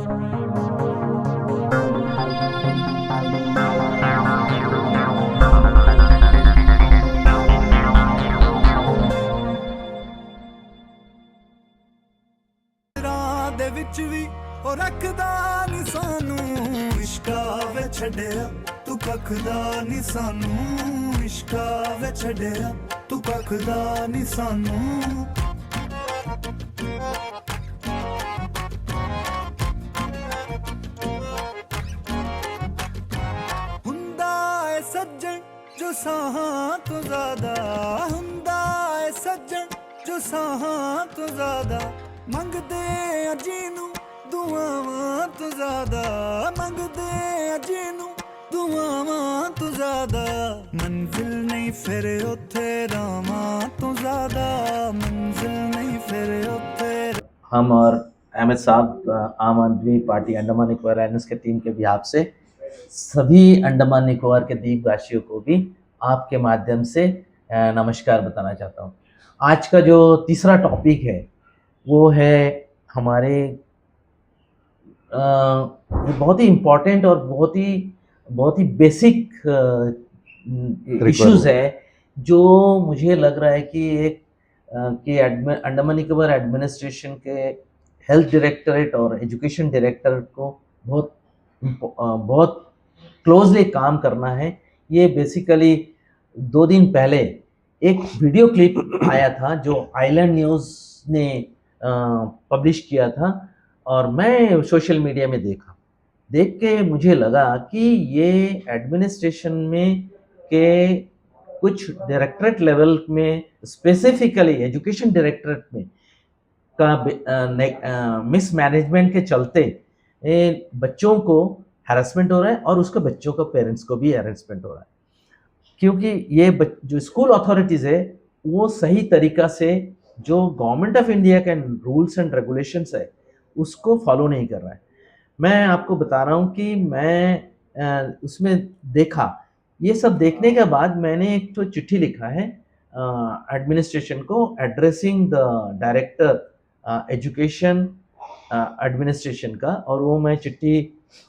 ਦੇ ਵਿੱਚ ਵੀ ਉਹ ਰੱਖਦਾ ਨੀ ਸਾਨੂੰ ਇਸ਼ਕਾ ਵੇ ਛੱਡਿਆ ਤੂੰ ਕੱਖਦਾ ਨੀ ਸਾਨੂੰ ਇਸ਼ਕਾ ਵੇ ਛੱਡਿਆ ਤੂੰ ਕੱਖਦਾ ਨੀ ਸਾਨੂੰ ਹੁੰਦਾ ਏ ਸੱਜਣ ਜੋ ਸਾਹਾਂ ਤੋਂ ਜ਼ਿਆਦਾ ਹੁੰਦਾ ਏ ਸੱਜਣ ਜੋ ਸਾਹਾਂ ਤੋਂ ਜ਼ਿਆਦਾ ਮੰਗਦੇ ਆ ਜਿਹਨੂੰ ਦੁਆਵਾਂ ਤੋਂ ਜ਼ਿਆਦਾ ਮੰਗਦੇ ਆ ਜਿਹਨੂੰ ਦੁਆਵਾਂ ਤੋਂ ਜ਼ਿਆਦਾ ਮੰਜ਼ਿਲ ਨਹੀਂ ਫਿਰ ਉੱਥੇ ਰਾਵਾਂ ਤੋਂ ਜ਼ਿਆਦਾ मंजिल नहीं फिर उत्थे। हम और अहमद साहब आम आदमी पार्टी अंडमान निकोबार आइलैंड्स के टीम के बिहाफ से सभी अंडमान निकोबार के द्वीपवासियों को भी आपके माध्यम से नमस्कार बताना चाहता हूँ। आज का जो तीसरा टॉपिक है वो है हमारे बहुत ही इम्पोर्टेंट और बहुत ही बेसिक इश्यूज है जो मुझे लग रहा है कि अंडमान निकोबार एडमिनिस्ट्रेशन के हेल्थ डायरेक्टरेट और एजुकेशन डायरेक्टर को बहुत क्लोजली काम करना है। ये बेसिकली 2 दिन पहले एक वीडियो क्लिप आया था जो आइलैंड न्यूज़ ने पब्लिश किया था और मैं सोशल मीडिया में देख के मुझे लगा कि ये एडमिनिस्ट्रेशन में के कुछ डायरेक्टरेट लेवल में स्पेसिफिकली एजुकेशन डायरेक्टरेट में का मिसमैनेजमेंट के चलते बच्चों को हैरेसमेंट हो रहा है और उसके बच्चों को पेरेंट्स को भी हैरेसमेंट हो रहा है, क्योंकि ये जो स्कूल अथॉरिटीज़ है वो सही तरीका से जो गवर्नमेंट ऑफ इंडिया के रूल्स एंड रेगुलेशंस है उसको फॉलो नहीं कर रहा है। मैं आपको बता रहा हूँ कि मैं उसमें देखा, ये सब देखने के बाद मैंने एक तो चिट्ठी लिखा है एडमिनिस्ट्रेशन को addressing the director education administration का, और वो मैं चिट्ठी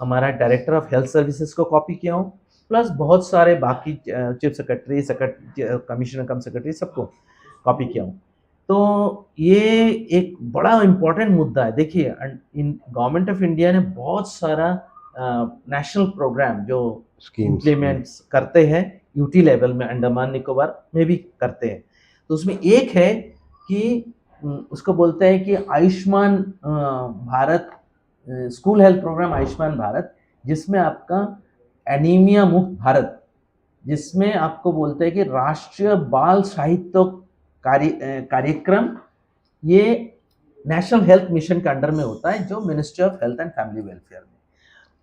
हमारा डायरेक्टर ऑफ हेल्थ सर्विसेज को कॉपी किया हूँ, प्लस बहुत सारे बाकी चीफ सेक्रेटरी कमिश्नर कम सेक्रेटरी सबको कॉपी किया हूँ। तो ये एक बड़ा इम्पोर्टेंट मुद्दा है। देखिए गवर्नमेंट ऑफ इंडिया ने बहुत सारा नेशनल प्रोग्राम जो इम्प्लीमेंट्स करते हैं यूटी लेवल में, अंडमान निकोबार में भी करते हैं। तो उसमें एक है कि उसको बोलते हैं कि Ayushman Bharat school health programme Ayushman Bharat, जिसमें आपका एनीमिया मुक्त भारत, जिसमें आपको बोलते हैं कि राष्ट्रीय बाल साहित्य कार्यक्रम, ये नेशनल हेल्थ मिशन के अंडर में होता है जो ministry of health and family welfare में,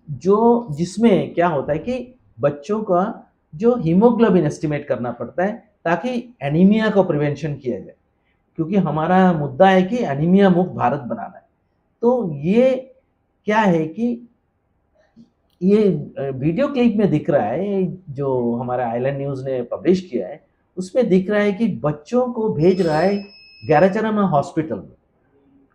जो जिसमें क्या होता है कि बच्चों का जो हीमोग्लोबिन एस्टिमेट करना पड़ता है ताकि एनीमिया को प्रिवेंशन किया जाए, क्योंकि हमारा मुद्दा है कि एनीमिया मुक्त भारत बनाना है। तो ये क्या है कि ये वीडियो क्लिप में दिख रहा है जो हमारा आइलैंड न्यूज़ ने पब्लिश किया है, उसमें दिख रहा है कि बच्चों को भेज रहा है गैराचरम हॉस्पिटल में,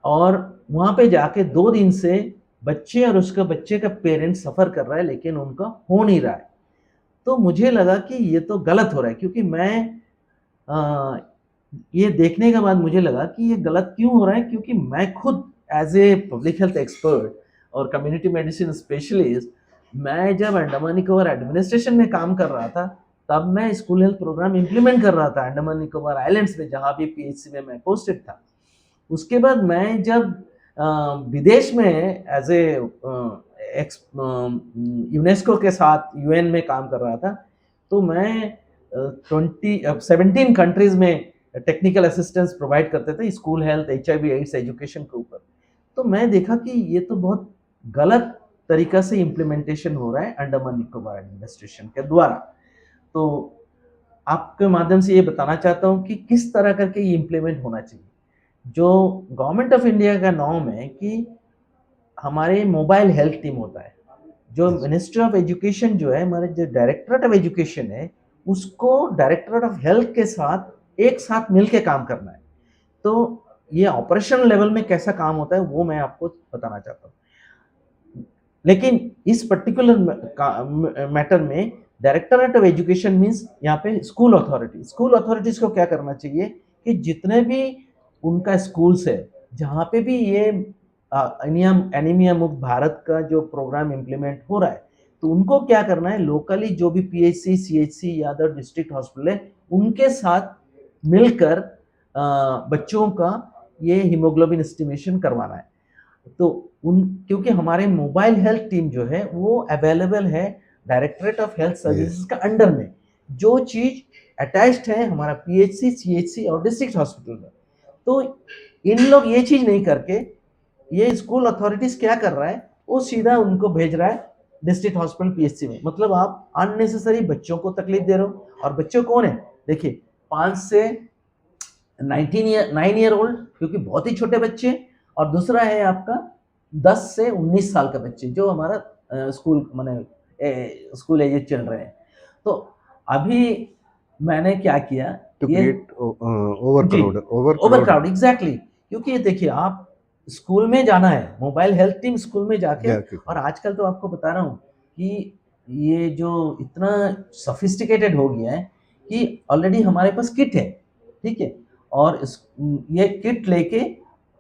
और वहाँ पे जाके 2 दिन से बच्चे और उसका बच्चे का पेरेंट्स सफ़र कर रहा है, लेकिन उनका हो नहीं रहा है। तो मुझे लगा कि ये तो गलत हो रहा है, क्योंकि मैं ये देखने के बाद मुझे लगा कि ये गलत क्यों हो रहा है, क्योंकि मैं खुद as a public health expert और कम्युनिटी मेडिसिन स्पेशलिस्ट, मैं जब अंडमान निकोबार एडमिनिस्ट्रेशन में काम कर रहा था तब मैं स्कूल हेल्थ प्रोग्राम इम्प्लीमेंट कर रहा था अंडमान निकोबार आइलैंड्स में, जहाँ भी पीएचसी में मैं पोस्टेड था। उसके बाद मैं जब विदेश में एज ए यूनेस्को के साथ यूएन में काम कर रहा था, तो मैं 17 कंट्रीज़ में टेक्निकल असिस्टेंस प्रोवाइड करते थे school health, HIV AIDS education के ऊपर। तो मैं देखा कि ये तो बहुत गलत तरीका से इम्प्लीमेंटेशन हो रहा है अंडमान निकोबार एडमिनिस्ट्रेशन के द्वारा। तो आपके माध्यम से ये बताना चाहता हूँ कि किस तरह करके ये इम्प्लीमेंट होना चाहिए। जो गवर्नमेंट ऑफ इंडिया का नॉर्म है कि हमारे मोबाइल हेल्थ टीम होता है, जो मिनिस्ट्री ऑफ एजुकेशन जो है, हमारे जो डायरेक्टरेट ऑफ एजुकेशन है, उसको डायरेक्टरेट ऑफ हेल्थ के साथ एक साथ मिल के काम करना है। तो ये ऑपरेशनल लेवल में कैसा काम होता है वो मैं आपको बताना चाहता हूँ। लेकिन इस पर्टिकुलर मैटर में डायरेक्टरेट ऑफ एजुकेशन मींस यहाँ पे स्कूल अथॉरिटीज को क्या करना चाहिए कि जितने भी उनका स्कूल्स है जहाँ पे भी ये एनीमिया मुक्त भारत का जो प्रोग्राम इम्प्लीमेंट हो रहा है, तो उनको क्या करना है, लोकली जो भी पीएचसी सीएचसी या अदर डिस्ट्रिक्ट हॉस्पिटल है उनके साथ मिलकर बच्चों का ये हीमोग्लोबिन एस्टिमेशन करवाना है। तो उन क्योंकि हमारे मोबाइल हेल्थ टीम जो है वो अवेलेबल है डायरेक्टरेट ऑफ हेल्थ सर्विसेज का अंडर में, जो चीज अटैच्ड है हमारा पीएचसी सीएचसी और डिस्ट्रिक्ट हॉस्पिटल में। तो इन लोग ये चीज नहीं करके, ये स्कूल अथॉरिटीज क्या कर रहा है, वो सीधा उनको भेज रहा है डिस्ट्रिक्ट हॉस्पिटल पीएचसी में। मतलब आप अननेसेसरी बच्चों को तकलीफ दे रहे हो। और बच्चों कौन है, देखिए 5 से 9 ईयर ओल्ड, क्योंकि बहुत ही छोटे बच्चे, और दूसरा है आपका 10 से 19 साल का बच्चे जो हमारा स्कूल माने स्कूल एज चल रहे हैं। तो अभी मैंने क्या किया, to ये create overcrowd. एग्जैक्टली, क्योंकि ये देखिए आप स्कूल में जाना है, मोबाइल हेल्थ टीम स्कूल में जाके, जाके। और आजकल तो आपको बता रहा हूँ कि ये जो इतना सफिस्टिकेटेड हो गया है कि ऑलरेडी हमारे पास किट है, ठीक है, और ये किट लेके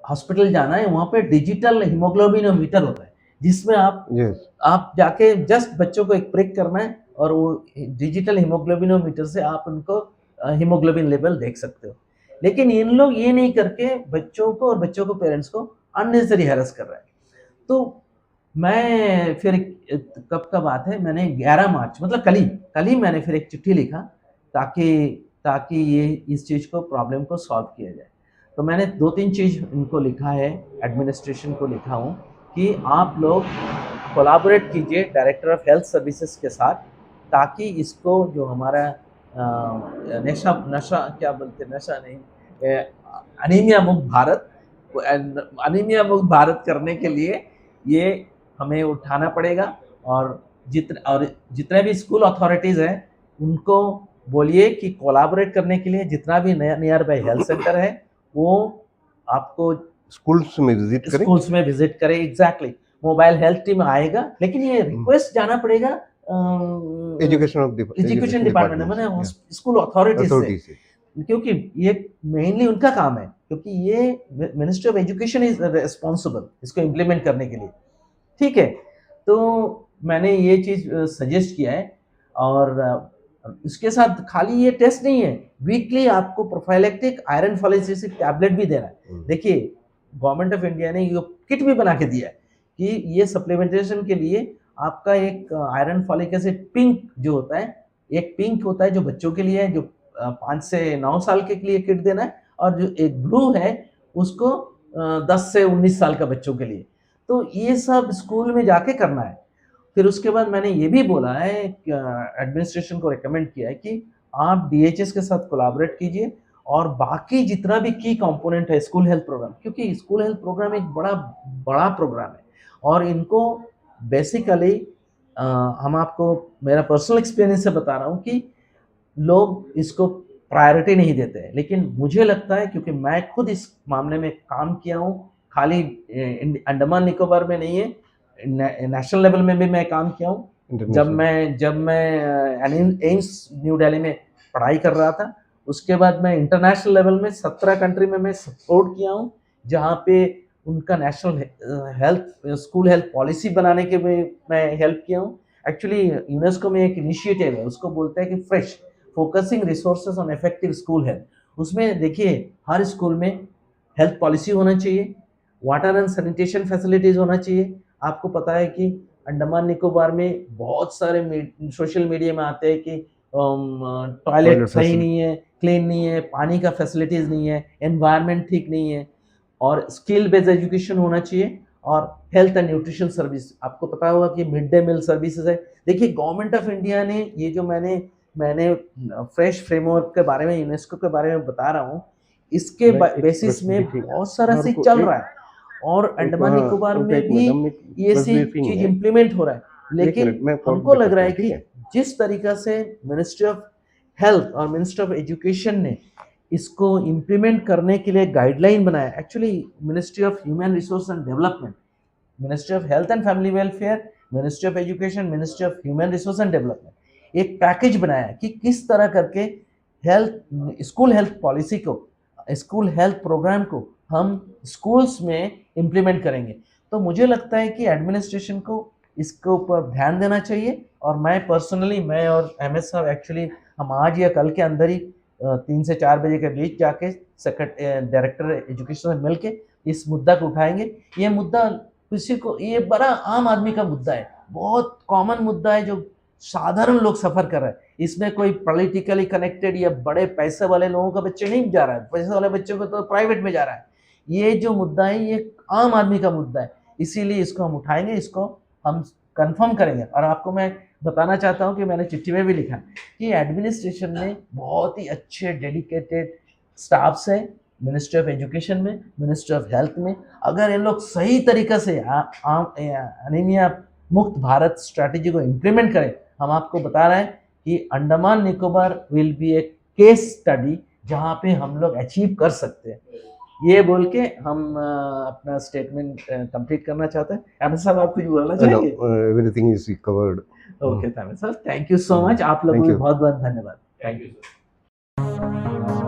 हॉस्पिटल जाना है, वहाँ पे डिजिटल हीमोग्लोबिनोमीटर होता है जिसमें Yes. आप जाके जस्ट बच्चों को एक प्रिक करना है और वो डिजिटल हीमोग्लोबिनोमीटर से आप उनको हीमोग्लोबिन लेवल देख सकते हो। लेकिन इन लोग ये नहीं करके बच्चों को और बच्चों को पेरेंट्स को अननेसेसरी हैरेस कर रहा है। तो मैं फिर कब का बात है, मैंने 11 मार्च मतलब कल ही मैंने फिर एक चिट्ठी लिखा ताकि ये इस चीज़ को प्रॉब्लम को सॉल्व किया जाए। तो मैंने 2-3 चीज़ इनको लिखा है, एडमिनिस्ट्रेशन को लिखा हूँ कि आप लोग कोलैबोरेट कीजिए डायरेक्टर ऑफ हेल्थ सर्विसेज के साथ, ताकि इसको जो हमारा नशा क्या बोलते हैं, नशा नहीं, अनीमिया मुक्त भारत करने के लिए ये हमें उठाना पड़ेगा। और जितने भी स्कूल अथॉरिटीज़ हैं उनको बोलिए कि कोलैबोरेट करने के लिए जितना भी नियर बाय हेल्थ सेंटर है वो आपको स्कूल्स में विजिट करें। एग्जैक्टली, मोबाइल हेल्थ टीम आएगा, लेकिन ये रिक्वेस्ट जाना पड़ेगा एजुकेशन डिपार्टमेंट मैंने स्कूल अथॉरिटीज से, क्योंकि ये मेनली उनका काम है, क्योंकि ये ministry of education is responsible इसको इम्प्लीमेंट करने के लिए, ठीक है। तो मैंने ये चीज सजेस्ट किया है। और इसके साथ खाली ये टेस्ट नहीं है, वीकली आपको प्रोफाइलेक्टिक आयरन फॉलिक टैबलेट भी देना है। देखिए गवर्नमेंट ऑफ इंडिया ने ये किट भी बना के दिया है कि ये सप्लीमेंटेशन के लिए आपका एक आयरन फॉलिक एसिड पिंक जो होता है, एक पिंक होता है जो बच्चों के लिए है, जो 5 से 9 साल के लिए किट देना है, और जो एक ब्लू है उसको 10 से 19 साल का बच्चों के लिए। तो ये सब स्कूल में जाके करना है। फिर उसके बाद मैंने ये भी बोला है, एडमिनिस्ट्रेशन को रिकमेंड किया है कि आप डीएचएस के साथ कोलैबोरेट कीजिए, और बाकी जितना भी की कंपोनेंट है स्कूल हेल्थ प्रोग्राम, क्योंकि स्कूल हेल्थ प्रोग्राम एक बड़ा प्रोग्राम है, और इनको बेसिकली हम आपको मेरा पर्सनल एक्सपीरियंस से बता रहा हूँ कि लोग इसको प्रायोरिटी नहीं देते हैं। लेकिन मुझे लगता है, क्योंकि मैं खुद इस मामले में काम किया हूँ, खाली अंडमान निकोबार में नहीं है, नेशनल लेवल में भी मैं काम किया हूँ। जब मैं एम्स न्यू दिल्ली में पढ़ाई कर रहा था, उसके बाद मैं इंटरनेशनल लेवल में 17 कंट्री में मैं सपोर्ट किया हूँ, जहाँ पे उनका नेशनल स्कूल हेल्थ पॉलिसी बनाने के में मैं हेल्प किया हूँ। एक्चुअली यूनेस्को में एक इनिशिएटिव है, उसको बोलते हैं कि fresh focusing resources on effective school health. उसमें देखिए हर स्कूल में हेल्थ पॉलिसी होना चाहिए, वाटर एंड सैनिटेशन फैसिलिटीज होना चाहिए। आपको पता है कि अंडमान निकोबार में बहुत सारे सोशल मीडिया में आते हैं कि टॉयलेट सही नहीं है, क्लीन नहीं है, पानी का फैसिलिटीज नहीं है, एनवायरनमेंट ठीक नहीं है, और स्किल बेस्ड एजुकेशन होना चाहिए, और हेल्थ एंड न्यूट्रिशन सर्विस। आपको पता होगा कि मिड डे मील सर्विसेज है। देखिए गवर्नमेंट ऑफ इंडिया ने ये जो मैंने फ्रेश फ्रेमवर्क के बारे में, यूनेस्को के बारे में बता रहा हूँ, इसके बेसिस में बहुत सारा चीज चल रहा है, और अंडमान निकोबार में भी ये चीज इम्प्लीमेंट हो रहा है। लेकिन हमको लग रहा है कि जिस तरीका से मिनिस्ट्री ऑफ हेल्थ और मिनिस्ट्री ऑफ एजुकेशन ने इसको इम्प्लीमेंट करने के लिए गाइडलाइन बनाया, actually ministry of human resource and development, ministry of health and family welfare, ministry of education, ministry of human resource and development एक पैकेज बनाया कि किस तरह करके हेल्थ स्कूल हेल्थ पॉलिसी को, स्कूल हेल्थ प्रोग्राम को हम स्कूल्स में इम्प्लीमेंट करेंगे। तो मुझे लगता है कि एडमिनिस्ट्रेशन को इसके ऊपर ध्यान देना चाहिए, और मैं पर्सनली, मैं और एमएस साहब एक्चुअली हम आज या कल के अंदर ही 3 से 4 बजे के बीच जाके डायरेक्टर एजुकेशन से मिल के इस मुद्दा को उठाएंगे। ये मुद्दा किसी को, ये बड़ा आम आदमी का मुद्दा है, बहुत कॉमन मुद्दा है जो साधारण लोग सफ़र कर रहे हैं। इसमें कोई पॉलिटिकली कनेक्टेड या बड़े पैसे वाले लोगों का बच्चे नहीं जा रहा है, पैसे वाले बच्चों को तो प्राइवेट में जा रहा है। ये जो मुद्दा है ये आम आदमी का मुद्दा है, इसीलिए इसको हम उठाएंगे, इसको हम कंफर्म करेंगे। और आपको मैं बताना चाहता हूँ कि मैंने चिट्ठी में भी लिखा कि एडमिनिस्ट्रेशन में बहुत ही अच्छे डेडिकेटेड स्टाफ्स हैं, मिनिस्ट्री ऑफ एजुकेशन में, मिनिस्ट्री ऑफ हेल्थ में। अगर ये लोग सही तरीक़े से एनीमिया मुक्त भारत स्ट्रैटेजी को इम्प्लीमेंट करें, हम आपको बता रहे हैं कि Andaman Nicobar will be A case study जहाँ पे हम लोग अचीव कर सकते हैं। ये बोल के हम अपना स्टेटमेंट कंप्लीट करना चाहते हैं। अहमद साहब, आप कुछ बोलना चाहेंगे? Everything is covered. Okay, Ahmad Sahab, thank you so much. आप लोगों को बहुत बहुत धन्यवाद। Thank you.